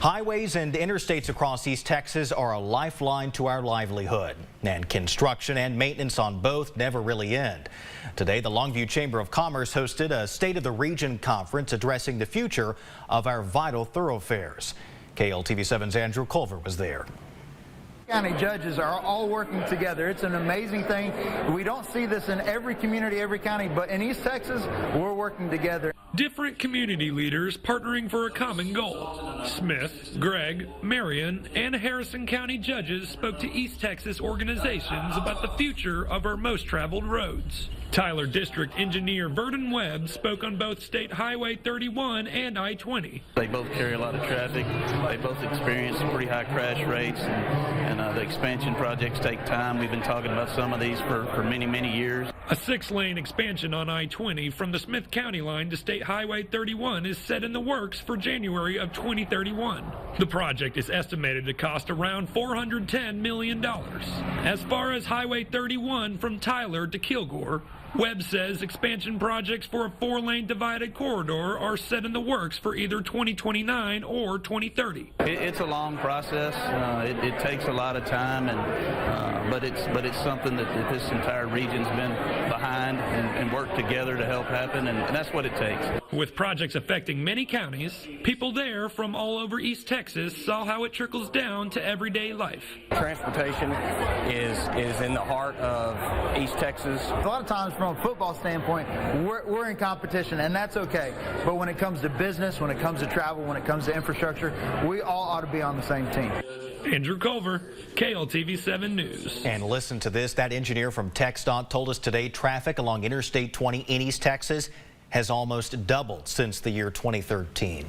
Highways and interstates across East Texas are a lifeline to our livelihood, and construction and maintenance on both never really end. Today, the Longview Chamber of Commerce hosted a State of the Region conference addressing the future of our vital thoroughfares. KLTV7's Andrew Culver was there. County judges are all working together. It's an amazing thing. We don't see this in every community, every county, but in East Texas, we're working together. Different community leaders partnering for a common goal. Smith, Gregg, Marion, and Harrison County judges spoke to East Texas organizations about the future of our most traveled roads. Tyler District Engineer Verdon Webb spoke on both State Highway 31 and I-20. They both carry a lot of traffic. They both experience pretty high crash rates, and the expansion projects take time. We've been talking about some of these for many, many years. A 6-lane expansion on I-20 from the Smith County line to State Highway 31 is set in the works for January of 2031. The project is estimated to cost around $410 million. As far as Highway 31 from Tyler to Kilgore, Webb says expansion projects for a 4-lane divided corridor are set in the works for either 2029 or 2030. It's a long process. It takes a lot of time, but it's something that this entire region's been behind and worked together to help happen, and that's what it takes. With projects affecting many counties, people there from all over East Texas saw how it trickles down to everyday life. Transportation is in the heart of East Texas. A lot of times from a football standpoint, we're in competition, and that's okay. But when it comes to business, when it comes to travel, when it comes to infrastructure, we all ought to be on the same team. Andrew Culver, KLTV7 News. And listen to this. That engineer from TxDOT told us today traffic along Interstate 20 in East Texas has almost doubled since the year 2013.